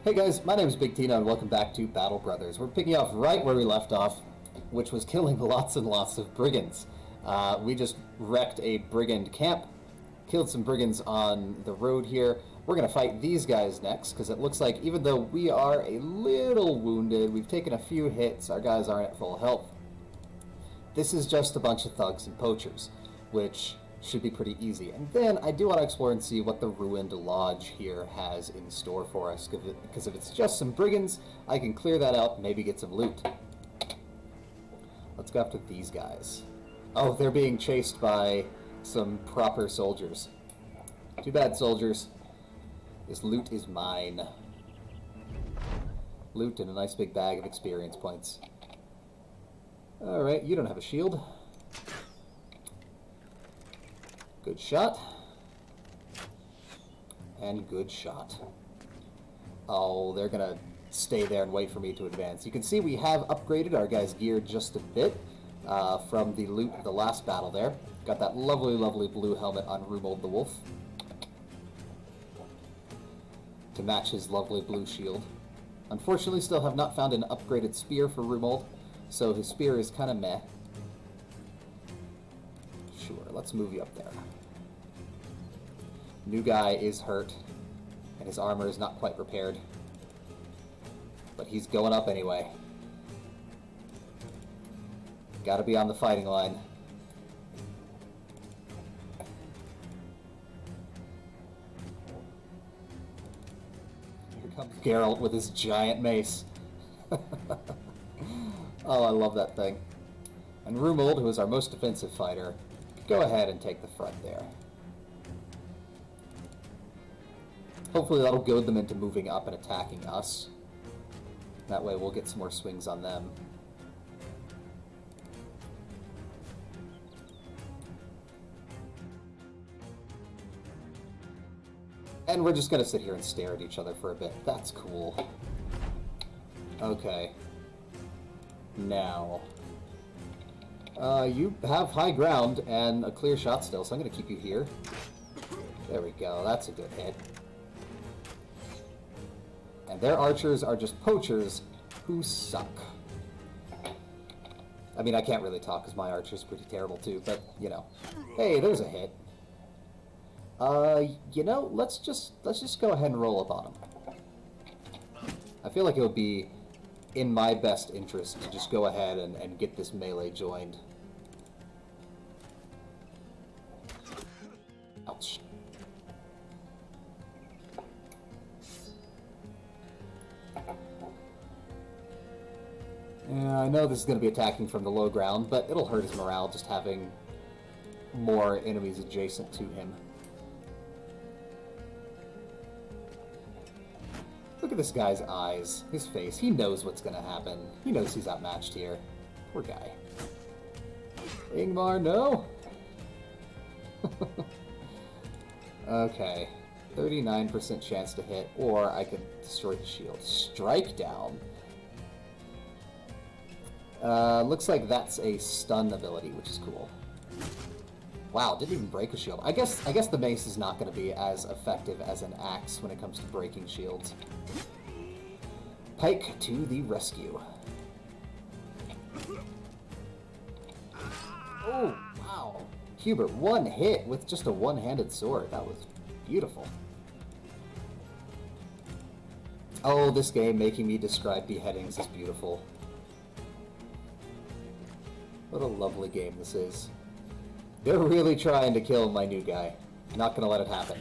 Hey guys, my name is Big Tino and welcome back to Battle Brothers. We're picking off right where we left off, which was killing lots and lots of brigands. We just wrecked a brigand camp, killed some brigands on the road here. We're going to fight these guys next, because it looks like even though we are a little wounded, we've taken a few hits, our guys aren't at full health. This is just a bunch of thugs and poachers, which should be pretty easy. And then I do want to explore and see what the Ruined Lodge here has in store for us, because if it's just some brigands, I can clear that out and maybe get some loot. Let's go after these guys. Oh, they're being chased by some proper soldiers. Too bad, soldiers. This loot is mine. Loot and a nice big bag of experience points. Alright, you don't have a shield. Good shot. And good shot. Oh, they're gonna stay there and wait for me to advance. You can see we have upgraded our guy's gear just a bit from the loot of the last battle there. Got that lovely, lovely blue helmet on Rumold the Wolf to match his lovely blue shield. Unfortunately, still have not found an upgraded spear for Rumold, so his spear is kind of meh. Sure, let's move you up there. New guy is hurt, and his armor is not quite repaired. But he's going up anyway. Gotta be on the fighting line. Here comes Geralt with his giant mace. Oh, I love that thing. And Rumold, who is our most defensive fighter, go ahead and take the front there. Hopefully that'll goad them into moving up and attacking us. That way we'll get some more swings on them. And we're just gonna sit here and stare at each other for a bit. That's cool. Okay. Now. You have high ground and a clear shot still, so I'm gonna keep you here. There we go, that's a good hit. And their archers are just poachers who suck. I mean, I can't really talk because my archer's pretty terrible too, but, you know. Hey, there's a hit. You know, let's just go ahead and roll up on him. I feel like it would be in my best interest to just go ahead and get this melee joined. Ouch. Yeah, I know this is going to be attacking from the low ground, but it'll hurt his morale just having more enemies adjacent to him. Look at this guy's eyes, his face. He knows what's going to happen. He knows he's outmatched here. Poor guy. Ingmar, no! Okay. 39% chance to hit, or I could destroy the shield. Strike down. Looks like that's a stun ability, which is cool. Wow, didn't even break a shield. I guess the mace is not going to be as effective as an axe when it comes to breaking shields. Pike to the rescue. Oh, wow. Hubert, one hit with just a one-handed sword. That was beautiful. Oh, this game making me describe beheadings is beautiful. What a lovely game this is. They're really trying to kill my new guy. Not gonna let it happen.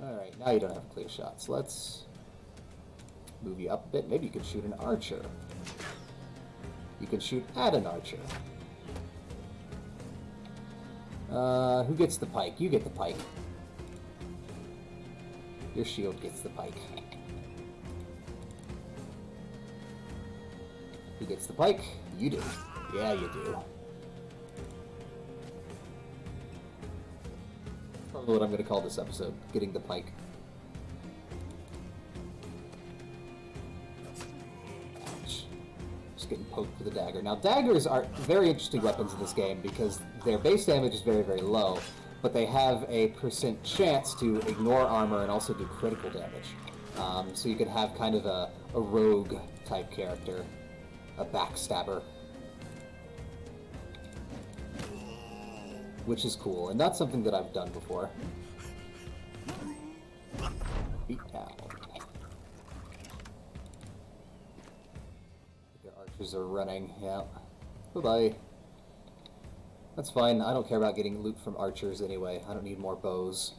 Alright, now you don't have clear shots. Let's move you up a bit. Maybe you can shoot an archer. You can shoot at an archer. Who gets the pike? You get the pike. Your shield gets the pike. Who gets the pike? You do. Yeah, you do. Probably what I'm going to call this episode. Getting the pike. Ouch. Just getting poked with a dagger. Now, daggers are very interesting weapons in this game because their base damage is very, very low, but they have a % chance to ignore armor and also do critical damage. So you could have kind of a rogue type character, a backstabber, which is cool, and not something that I've done before. Beat down. Their archers are running, yeah. Bye-bye. That's fine, I don't care about getting loot from archers anyway. I don't need more bows.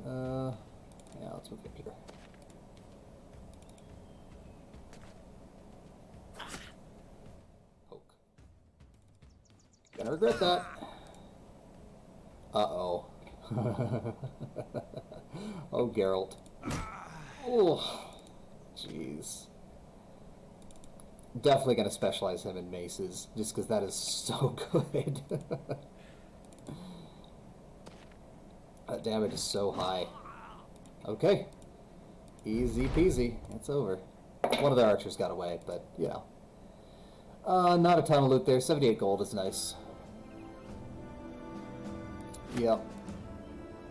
Yeah, let's move in here. Poke. Gonna regret that. Uh-oh. Oh, Geralt. Oh, jeez. Definitely gonna specialize him in maces, just because that is so good. That damage is so high. Okay. Easy peasy. It's over. One of the archers got away, but, you know. Not a ton of loot there. 78 gold is nice. Yep.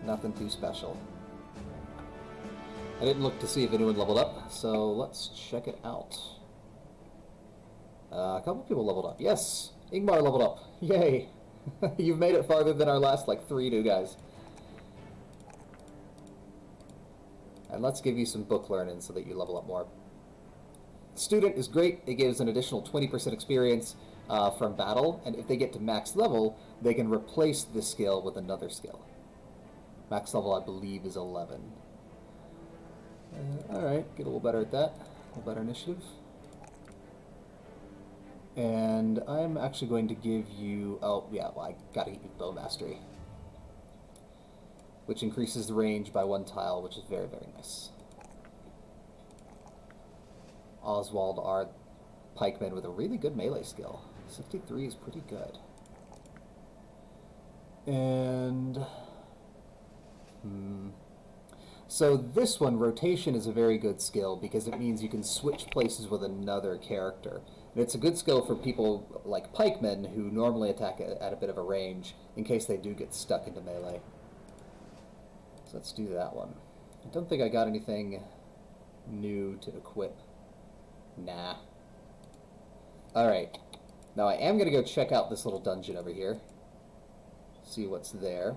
Nothing too special. I didn't look to see if anyone leveled up, so let's check it out. A couple people leveled up. Yes! Ingmar leveled up. Yay! You've made it farther than our last, like, 3 new guys. And let's give you some book learning so that you level up more. Student is great. It gives an additional 20% experience from battle, and if they get to max level, they can replace this skill with another skill. Max level, I believe, is 11. Alright, get a little better at that. A little better initiative. And I'm actually going to give you... Oh, yeah, well, I gotta give you Bow Mastery, which increases the range by 1 tile, which is very, very nice. Oswald are pikemen with a really good melee skill. 63 is pretty good. And... So this one, Rotation, is a very good skill because it means you can switch places with another character. And it's a good skill for people like pikemen who normally attack at a bit of a range in case they do get stuck into melee. So let's do that one. I don't think I got anything new to equip. Nah. Alright. Now I am going to go check out this little dungeon over here. See what's there.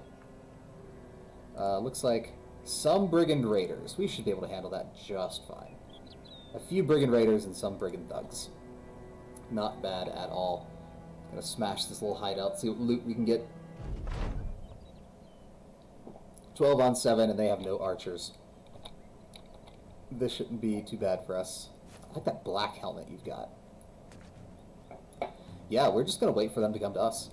Looks like some brigand raiders. We should be able to handle that just fine. A few brigand raiders and some brigand thugs. Not bad at all. Gonna smash this little hideout, see what loot we can get. 12 on 7, and they have no archers. This shouldn't be too bad for us. I like that black helmet you've got. Yeah, we're just gonna wait for them to come to us.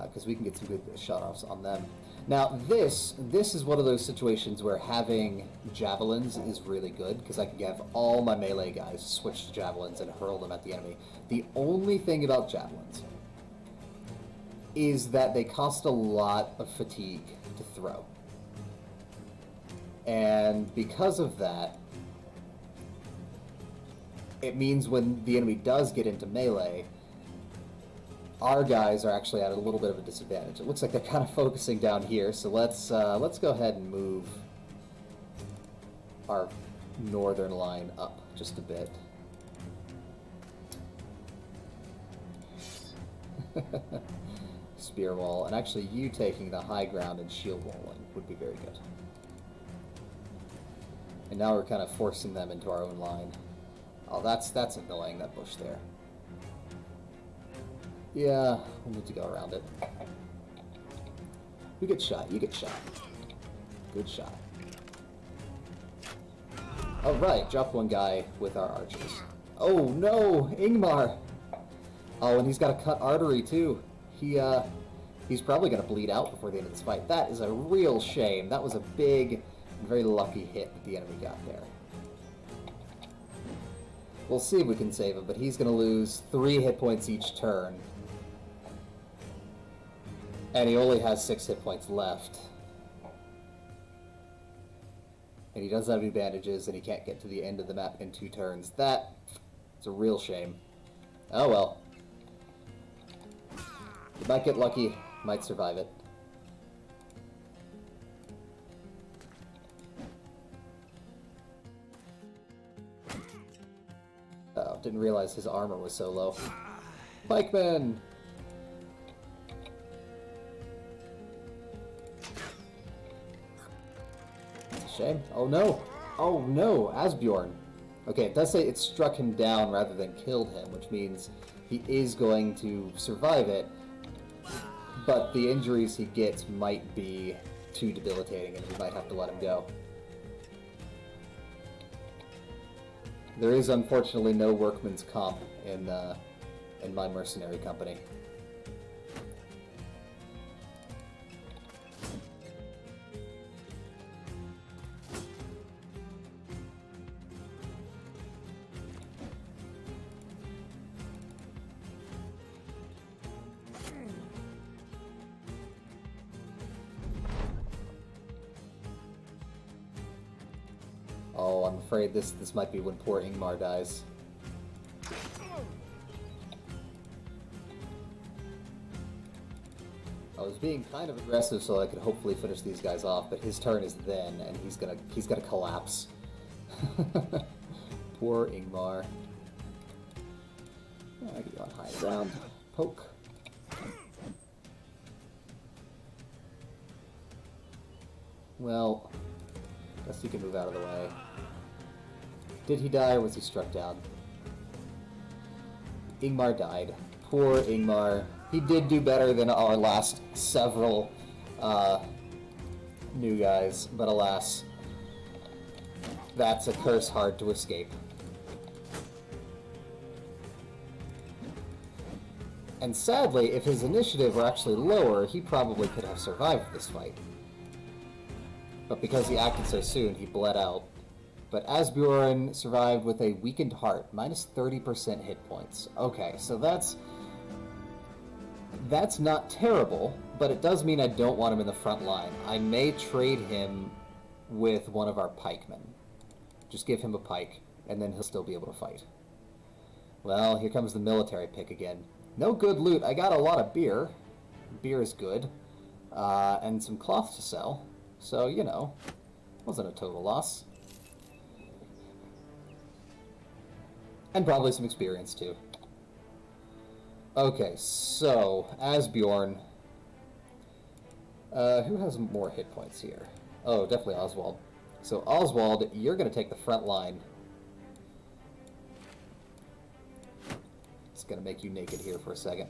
Because we can get some good shut-offs on them. Now, this is one of those situations where having javelins is really good, because I can have all my melee guys switch to javelins and hurl them at the enemy. The only thing about javelins is that they cost a lot of fatigue to throw. And because of that, it means when the enemy does get into melee, our guys are actually at a little bit of a disadvantage. It looks like they're kind of focusing down here, so let's go ahead and move our northern line up just a bit. Spear wall, and actually you taking the high ground and shield walling would be very good. And now we're kind of forcing them into our own line. Oh, that's annoying, that bush there. Yeah, we'll need to go around it. You get shot, you get shot. Good shot. Alright, drop one guy with our archers. Oh no, Ingmar! Oh, and he's got a cut artery too. He's probably gonna bleed out before the end of this fight. That is a real shame. That was a big, very lucky hit that the enemy got there. We'll see if we can save him, but he's gonna lose 3 hit points each turn. And he only has 6 hit points left. And he doesn't have any bandages, and he can't get to the end of the map in 2 turns. That is a real shame. Oh well. You might get lucky, might survive it. Oh, didn't realize his armor was so low. Pikeman! Shame. Oh no! Oh no! Asbjorn! Okay, it does say it struck him down rather than killed him, which means he is going to survive it, but the injuries he gets might be too debilitating and we might have to let him go. There is unfortunately no workman's comp in my mercenary company. Oh, I'm afraid this might be when poor Ingmar dies. I was being kind of aggressive so I could hopefully finish these guys off, but his turn is then, and he's gonna collapse. Poor Ingmar. I get you on high ground. Poke. Well, guess he can move out of the way. Did he die or was he struck down? Ingmar died. Poor Ingmar. He did do better than our last several new guys, but alas, that's a curse hard to escape. And sadly, if his initiative were actually lower, he probably could have survived this fight. But because he acted so soon, he bled out. But Asbjorn survived with a weakened heart, minus 30% hit points. Okay, so that's not terrible, but it does mean I don't want him in the front line. I may trade him with one of our pikemen. Just give him a pike, and then he'll still be able to fight. Well, here comes the military pick again. No good loot. I got a lot of beer. Beer is good. And some cloth to sell. So, you know, wasn't a total loss. And probably some experience, too. Okay, so, Asbjorn. Who has more hit points here? Oh, definitely Oswald. So, Oswald, you're going to take the front line. It's going to make you naked here for a second.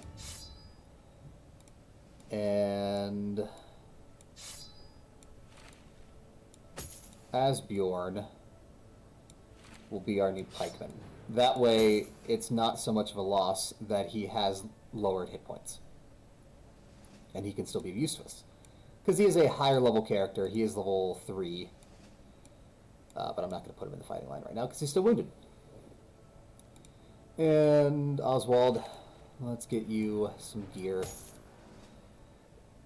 And Asbjorn will be our new pikeman. That way, it's not so much of a loss that he has lowered hit points. And he can still be of use to us. Because he is a higher level character. He is level 3. But I'm not going to put him in the fighting line right now because he's still wounded. And Oswald, let's get you some gear.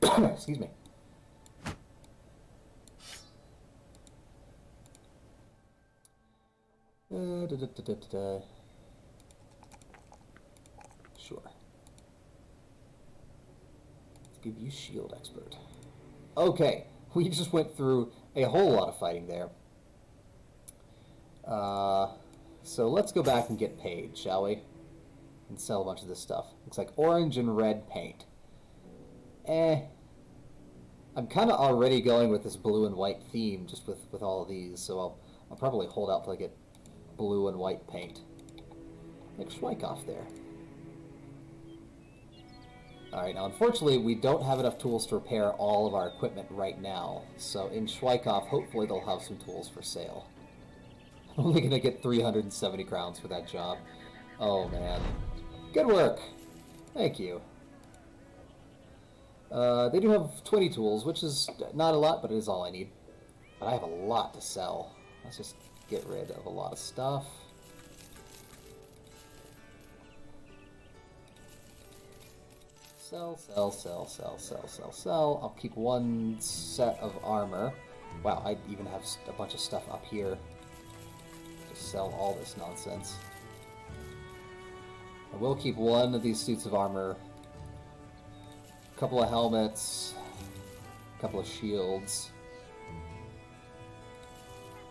Excuse me. Sure. Let's give you shield expert. Okay, we just went through a whole lot of fighting there. So let's go back and get paid, shall we? And sell a bunch of this stuff. Looks like orange and red paint. I'm kind of already going with this blue and white theme just with all of these, so I'll probably hold out till I get blue and white paint. Like Schweikhoff there. Alright, now unfortunately we don't have enough tools to repair all of our equipment right now, so in Schweikhoff hopefully they'll have some tools for sale. I'm only gonna get 370 crowns for that job. Oh man. Good work! Thank you. They do have 20 tools, which is not a lot, but it is all I need. But I have a lot to sell. Let's just get rid of a lot of stuff. Sell, sell, sell, sell, sell, sell, sell. I'll keep one set of armor. Wow, I even have a bunch of stuff up here. Just sell all this nonsense. I will keep one of these suits of armor Couple of helmets, couple of shields.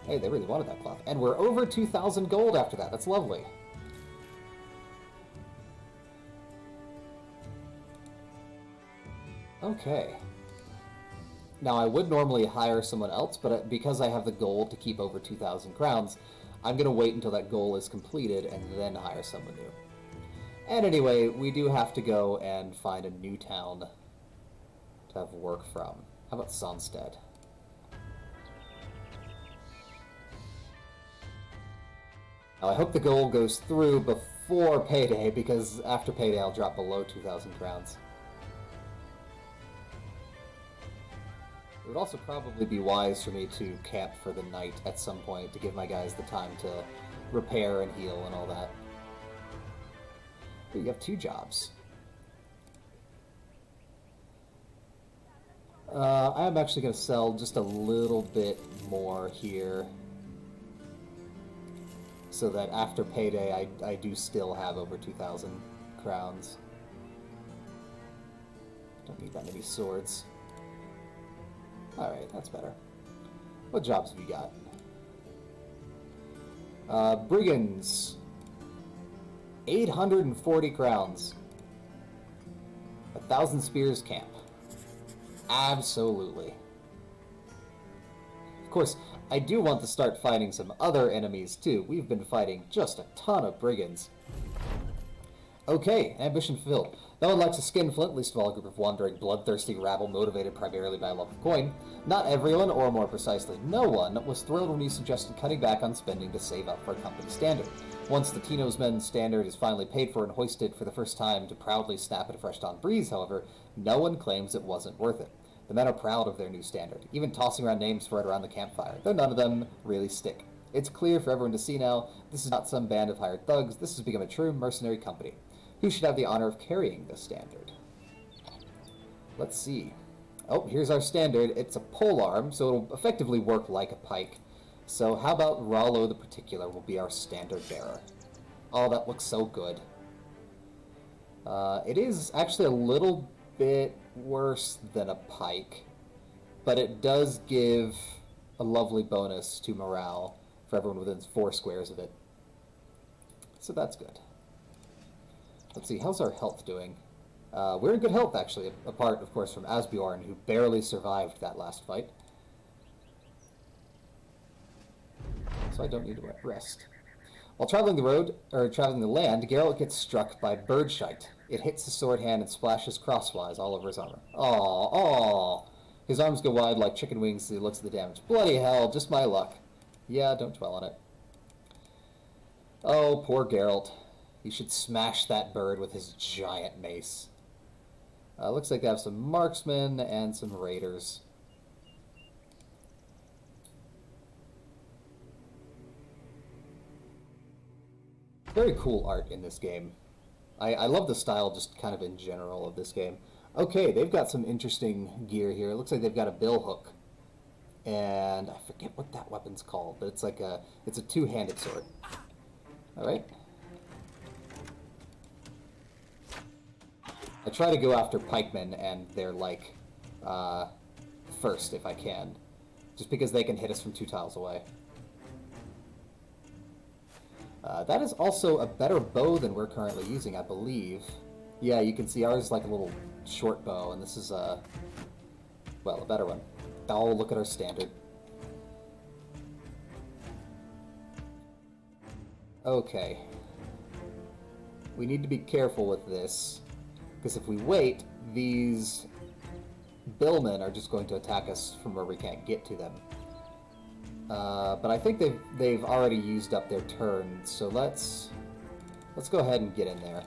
Hey, they really wanted that cloth. And we're over 2,000 gold after that. That's lovely. Okay. Now, I would normally hire someone else, but because I have the goal to keep over 2,000 crowns, I'm going to wait until that goal is completed and then hire someone new. And anyway, we do have to go and find a new town to have work from. How about Sonstead? Now, I hope the goal goes through before payday, because after payday I'll drop below 2,000 crowns. It would also probably be wise for me to camp for the night at some point to give my guys the time to repair and heal and all that. Ooh, you have 2 jobs. I'm actually going to sell just a little bit more here, so that after payday I do still have over 2,000 crowns. Don't need that many swords. Alright, that's better. What jobs have you got? Brigands. 840 crowns. 1,000 spears camp. Absolutely. Of course, I do want to start fighting some other enemies too. We've been fighting just a ton of brigands. Okay, ambition fulfilled. No one likes a skinflint, least of all a group of wandering, bloodthirsty rabble motivated primarily by a love of coin. Not everyone, or more precisely, no one, was thrilled when you suggested cutting back on spending to save up for a company standard. Once the Tino's Men standard is finally paid for and hoisted for the first time to proudly snap at a fresh-dawn breeze, however, no one claims it wasn't worth it. The men are proud of their new standard, even tossing around names for it around the campfire, though none of them really stick. It's clear for everyone to see now, this is not some band of hired thugs, this has become a true mercenary company. Who should have the honor of carrying this standard? Let's see. Oh, here's our standard. It's a polearm, so it'll effectively work like a pike. So how about Rollo the Particular will be our standard bearer? Oh, that looks so good. It is actually a little bit worse than a pike, but it does give a lovely bonus to morale for everyone within 4 squares of it. So that's good. Let's see, how's our health doing? We're in good health, actually, apart, of course, from Asbjorn, who barely survived that last fight. So I don't need to rest. While traveling the land, Geralt gets struck by birdshite. It hits his sword hand and splashes crosswise all over his armor. Aww. His arms go wide like chicken wings as he looks at the damage. Bloody hell, just my luck. Yeah, don't dwell on it. Oh, poor Geralt. He should smash that bird with his giant mace. Looks like they have some marksmen and some raiders. Very cool art in this game. I love the style just kind of in general of this game. Okay, they've got some interesting gear here. It looks like they've got a bill hook. And I forget what that weapon's called, but it's like it's a 2-handed sword. Alright. I try to go after pikemen and they're like first if I can, just because they can hit us from 2 tiles away. That is also a better bow than we're currently using, I believe. Yeah, you can see ours is like a little short bow, and this is well, a better one. Oh, look at our standard. Okay. We need to be careful with this, because if we wait, these billmen are just going to attack us from where we can't get to them. But I think they've already used up their turn, so let's go ahead and get in there.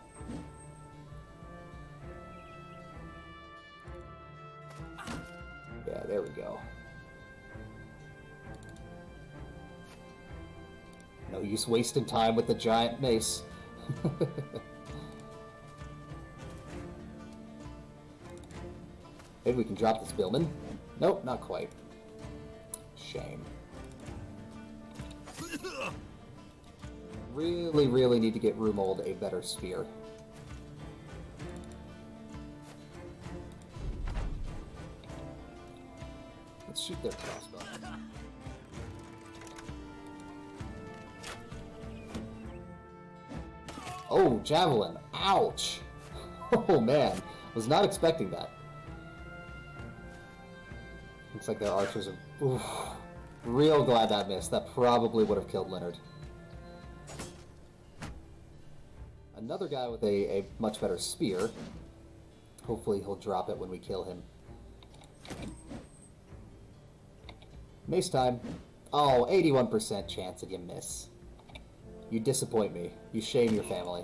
Yeah, there we go. No use wasting time with the giant mace. Maybe we can drop this billman. Nope, not quite. Shame. Really need to get Rumold a better spear. Let's shoot their crossbow. Oh, javelin. Ouch! Oh man, was not expecting that. Looks like their archers are... Oof. Real glad that missed. That probably would have killed Leonard. Another guy with a much better spear. Hopefully he'll drop it when we kill him. Mace time. Oh, 81% chance that you miss. You disappoint me. You shame your family.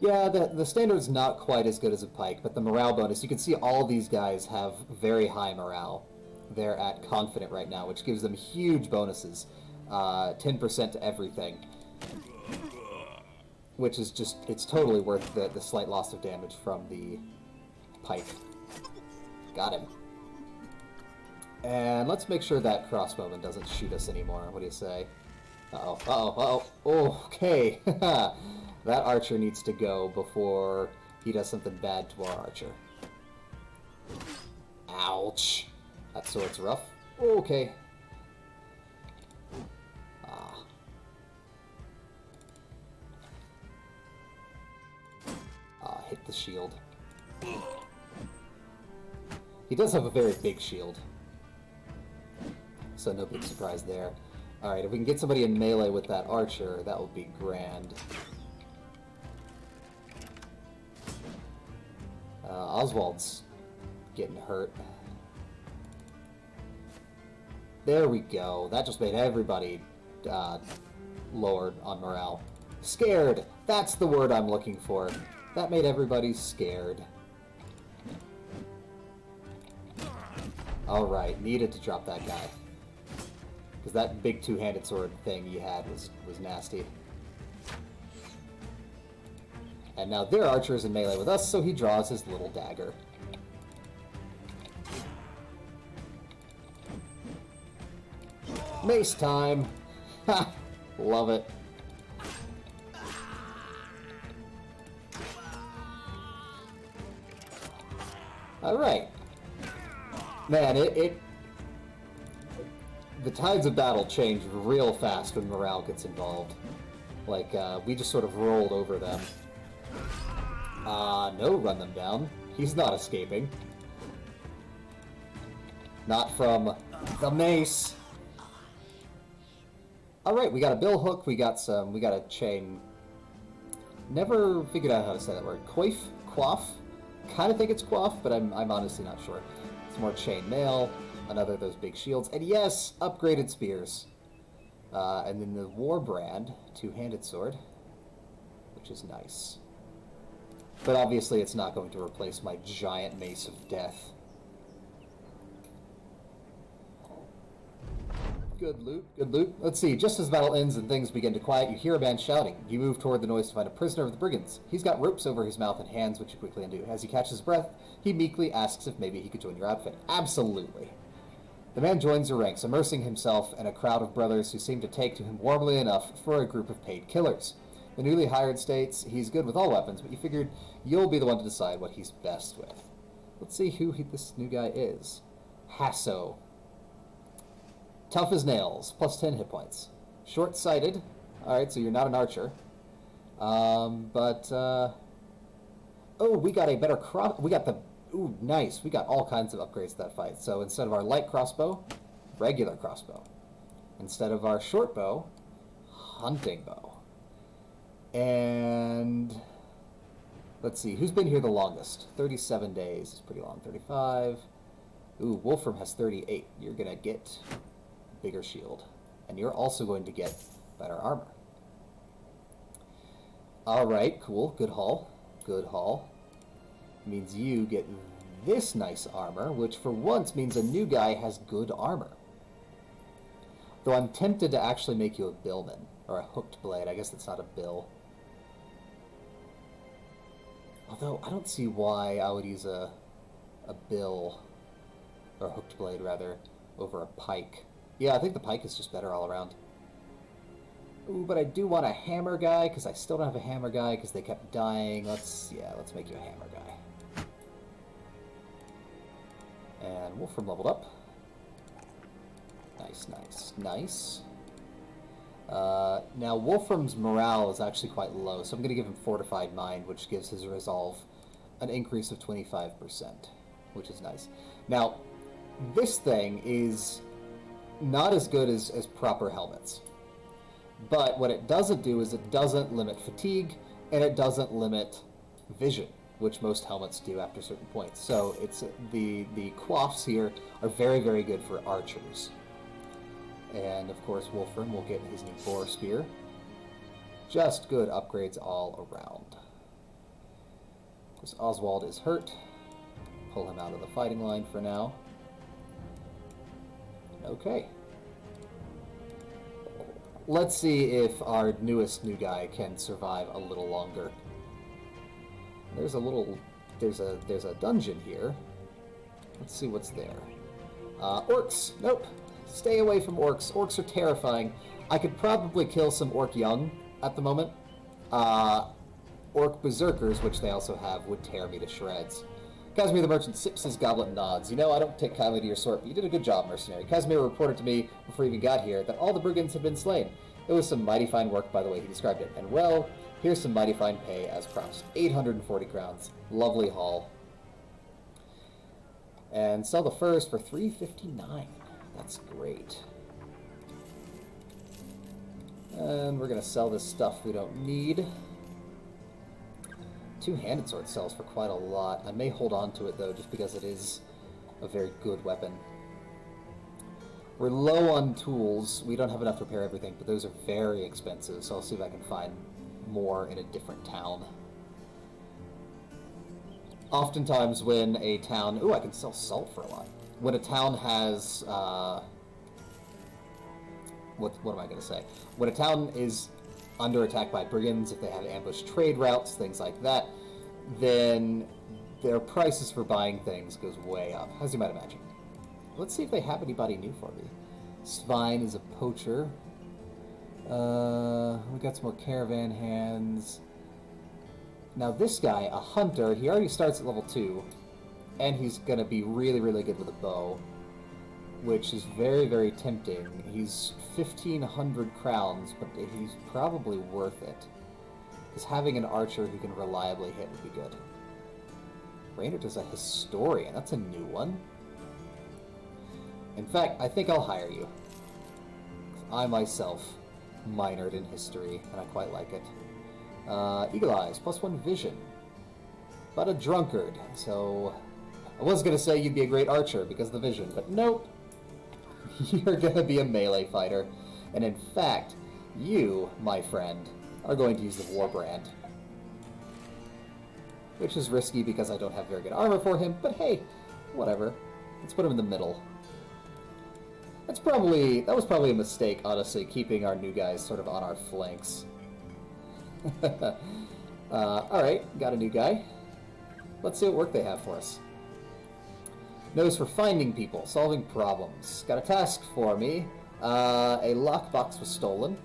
Yeah, the standard's not quite as good as a pike, but the morale bonus, you can see all these guys have very high morale. They're at confident right now, which gives them huge bonuses. 10% to everything. Which is just, it's totally worth the slight loss of damage from the pike. Got him. And let's make sure that crossbowman doesn't shoot us anymore. What do you say? Uh-oh, uh-oh, uh-oh. Oh, okay. That archer needs to go before he does something bad to our archer. Ouch. That sword's rough. Okay. Hit the shield. He does have a very big shield. So no big surprise there. Alright, if we can get somebody in melee with that archer, that would be grand. Oswald's getting hurt. There we go. That just made everybody lowered on morale. Scared! That's the word I'm looking for. That made everybody scared. Alright, needed to drop that guy. Because that big two-handed sword thing he had was nasty. And now their archer is in melee with us, so he draws his little dagger. Mace time! Ha! Love it. Alright. Man, the tides of battle change real fast when morale gets involved. Like, we just sort of rolled over them. No, run them down. He's not escaping. Not from the mace. Alright, we got a bill hook, we got a chain. Never figured out how to say that word. Coif? Quaff? Kinda think it's quaff, but I'm honestly not sure. Some more chain mail, another of those big shields, and yes, upgraded spears. And then the Warbrand, two-handed sword, which is nice. But obviously it's not going to replace my giant mace of death. Good loot, good loot. Let's see, just as battle ends and things begin to quiet, you hear a man shouting. You move toward the noise to find a prisoner of the brigands. He's got ropes over his mouth and hands, which you quickly undo. As he catches his breath, he meekly asks if maybe he could join your outfit. Absolutely. The man joins your ranks, immersing himself in a crowd of brothers who seem to take to him warmly enough for a group of paid killers. The newly hired states he's good with all weapons, but you figured you'll be the one to decide what he's best with. Let's see who this new guy is. Hasso. Tough as nails, plus 10 hit points. Short-sighted. Alright, so you're not an archer. Oh, we got a better we got the... Ooh, nice. We got all kinds of upgrades to that fight. So instead of our light crossbow, regular crossbow. Instead of our short bow, hunting bow. And... let's see, who's been here the longest? 37 days is pretty long. 35. Ooh, Wolfram has 38. You're gonna get... bigger shield, and you're also going to get better armor. Alright, cool, good haul. Good haul. Means you get this nice armor, which for once means a new guy has good armor. Though I'm tempted to actually make you a billman, or a hooked blade. I guess that's not a bill. Although, I don't see why I would use a bill, or a hooked blade, rather, over a pike. Yeah, I think the pike is just better all around. Ooh, but I do want a hammer guy, because I still don't have a hammer guy, because they kept dying. Let's make you a hammer guy. And Wolfram leveled up. Nice, nice, nice. Now, Wolfram's morale is actually quite low, so I'm going to give him Fortified Mind, which gives his resolve an increase of 25%, which is nice. Now, this thing is not as good as proper helmets. But what it doesn't do is it doesn't limit fatigue, and it doesn't limit vision, which most helmets do after certain points. So it's the coifs here are very, very good for archers. And of course Wolfram will get his new boar spear. Just good upgrades all around. Of course Oswald is hurt. Pull him out of the fighting line for now. Okay. Let's see if our newest new guy can survive a little longer. There's a dungeon here. Let's see what's there. Orcs. Nope. Stay away from orcs. Orcs are terrifying. I could probably kill some orc young at the moment. Orc berserkers, which they also have, would tear me to shreds. Casimir the Merchant sips his goblet and nods. You know, I don't take kindly to your sort, but you did a good job, mercenary. Casimir reported to me before he even got here that all the brigands had been slain. It was some mighty fine work by the way he described it. And well, here's some mighty fine pay as promised. 840 crowns. Lovely haul. And sell the furs for 359. That's great. And we're going to sell this stuff we don't need. Two-handed sword sells for quite a lot. I may hold on to it, though, just because it is a very good weapon. We're low on tools. We don't have enough to repair everything, but those are very expensive, so I'll see if I can find more in a different town. Oftentimes when a town... Ooh, I can sell salt for a lot. When a town has... What am I going to say? When a town is under attack by brigands, if they have ambushed trade routes, things like that, then their prices for buying things goes way up, as you might imagine. Let's see if they have anybody new for me. Svein is a poacher. We got some more caravan hands. Now this guy, a hunter, he already starts at level 2, and he's going to be really, really good with a bow, which is very, very tempting. He's 1,500 crowns, but he's probably worth it. Because having an archer who can reliably hit would be good. Reynard is a historian. That's a new one. In fact, I think I'll hire you. I myself minored in history, and I quite like it. Eagle Eyes, +1 vision. But a drunkard, so... I was going to say you'd be a great archer because of the vision, but nope. You're going to be a melee fighter. And in fact, you, my friend, are going to use the Warbrand. Which is risky because I don't have very good armor for him, but hey, whatever. Let's put him in the middle. That was probably a mistake, honestly, keeping our new guys sort of on our flanks. Alright, got a new guy. Let's see what work they have for us. Nose for finding people, solving problems. Got a task for me. A lockbox was stolen.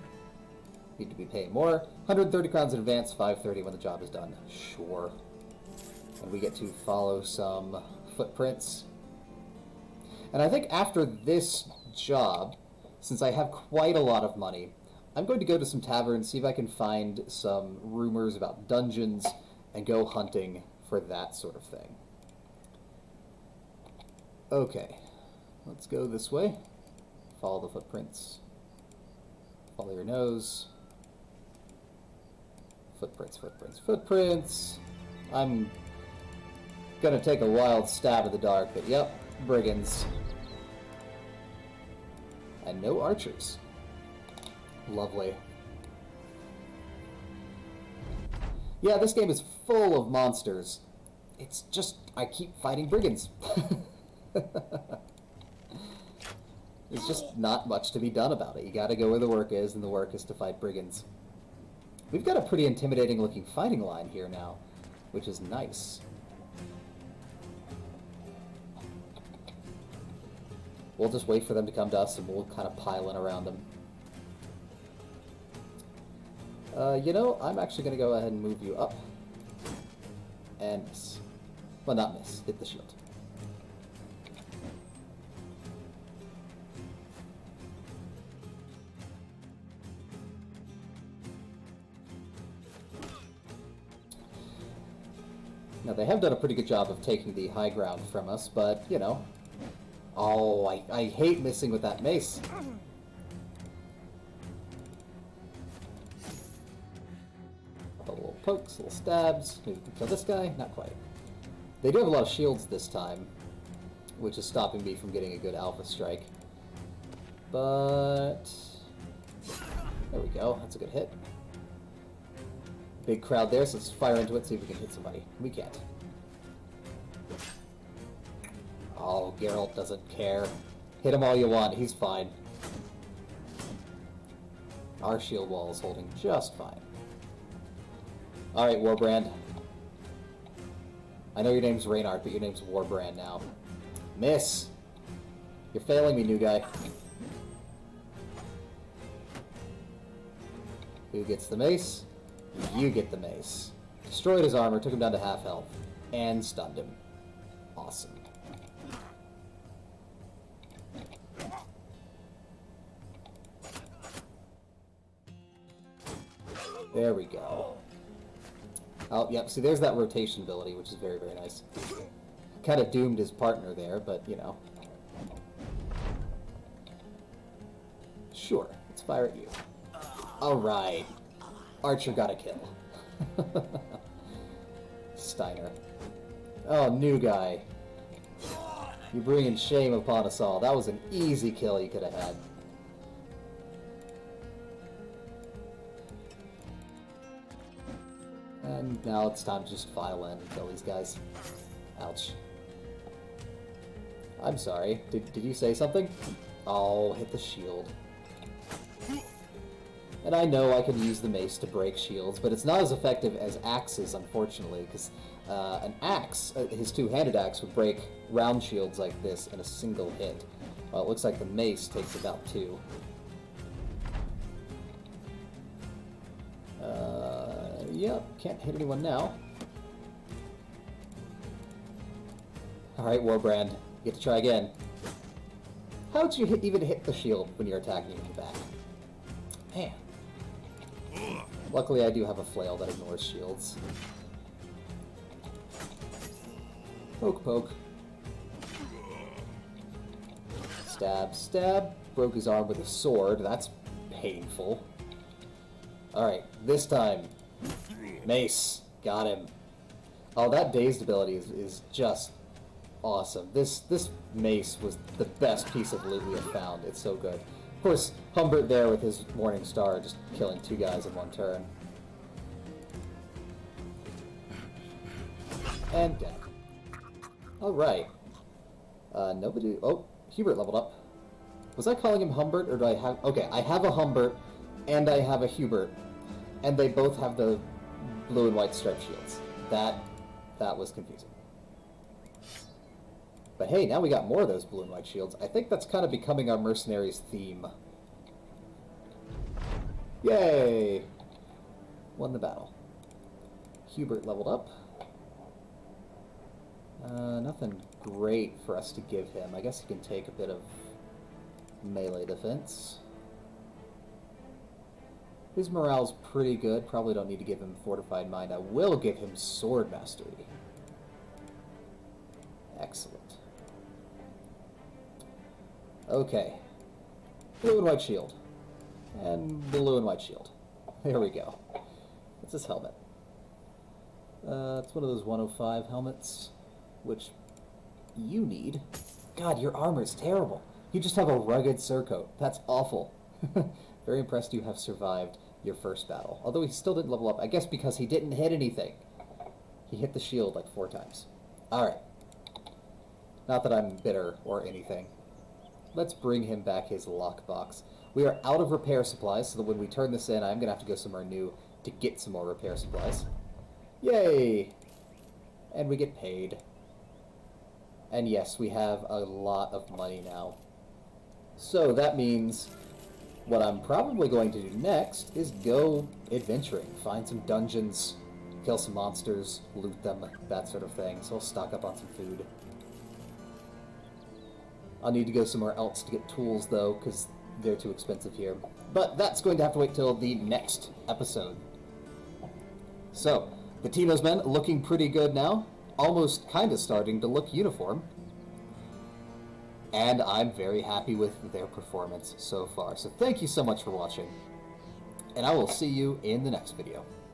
Need to be paying more. 130 crowns in advance, 530 when the job is done. Sure. And we get to follow some footprints. And I think after this job, since I have quite a lot of money, I'm going to go to some taverns, see if I can find some rumors about dungeons, and go hunting for that sort of thing. Okay, let's go this way. Follow the footprints. Follow your nose. Footprints, footprints, footprints. I'm gonna take a wild stab in the dark, but yep, brigands. And no archers. Lovely. Yeah, this game is full of monsters. It's just, I keep fighting brigands. There's just not much to be done about it. You gotta go where the work is, and the work is to fight brigands. We've got a pretty intimidating looking fighting line here now, which is nice. We'll just wait for them to come to us, and we'll kind of pile in around them. You know, I'm actually going to go ahead and move you up. And miss. Well, not miss. Hit the shield. Now, they have done a pretty good job of taking the high ground from us, but, you know. Oh, I hate missing with that mace. A little pokes, little stabs. Maybe we can kill this guy? Not quite. They do have a lot of shields this time, which is stopping me from getting a good alpha strike. But there we go. That's a good hit. Big crowd there, so let's fire into it, see if we can hit somebody. We can't. Oh, Geralt doesn't care. Hit him all you want, he's fine. Our shield wall is holding just fine. Alright, Warbrand. I know your name's Reynard, but your name's Warbrand now. Miss! You're failing me, new guy. Who gets the mace? You get the mace. Destroyed his armor, took him down to half health, and stunned him. Awesome. There we go. Oh, yep, see there's that rotation ability, which is very, very nice. Kind of doomed his partner there, but, you know. Sure, let's fire at you. Alright. Archer got a kill. Steiner. Oh, new guy. You're bringing shame upon us all. That was an easy kill you could have had. And now it's time to just file in and kill these guys. Ouch. I'm sorry. Did you say something? Oh, hit the shield. And I know I can use the mace to break shields, but it's not as effective as axes, unfortunately, because an axe, his two-handed axe, would break round shields like this in a single hit. Well, it looks like the mace takes about 2. Yep, can't hit anyone now. Alright, Warbrand, you get to try again. How'd you even hit the shield when you're attacking in the back? Man. Luckily, I do have a flail that ignores shields. Poke, poke. Stab, stab. Broke his arm with a sword. That's painful. Alright, this time. Mace. Got him. Oh, that dazed ability is just awesome. This mace was the best piece of loot we have found. It's so good. Of course, Humbert there with his Morning Star just killing 2 guys in 1 turn. And dead. Alright. Nobody... Oh, Hubert leveled up. Was I calling him Humbert, or do I have... Okay, I have a Humbert, and I have a Hubert. And they both have the blue and white striped shields. That was confusing. But hey, now we got more of those blue and white shields. I think that's kind of becoming our mercenaries' theme. Yay! Won the battle. Hubert leveled up. Nothing great for us to give him. I guess he can take a bit of melee defense. His morale's pretty good. Probably don't need to give him Fortified Mind. I will give him Sword Mastery. Excellent. Okay. Blue and white shield. And blue and white shield. There we go. What's this helmet? It's one of those 105 helmets, which you need. God, your armor's terrible. You just have a rugged surcoat. That's awful. Very impressed you have survived your first battle. Although he still didn't level up, I guess because he didn't hit anything. He hit the shield like 4 times. Alright. Not that I'm bitter or anything. Let's bring him back his lockbox. We are out of repair supplies, so that when we turn this in, I'm going to have to go somewhere new to get some more repair supplies. Yay! And we get paid. And yes, we have a lot of money now. So that means what I'm probably going to do next is go adventuring. Find some dungeons, kill some monsters, loot them, that sort of thing. So I'll stock up on some food. I'll need to go somewhere else to get tools, though, because they're too expensive here. But that's going to have to wait till the next episode. So, The Tino's men looking pretty good now, almost kind of starting to look uniform. And I'm very happy with their performance so far. So thank you so much for watching, and I will see you in the next video.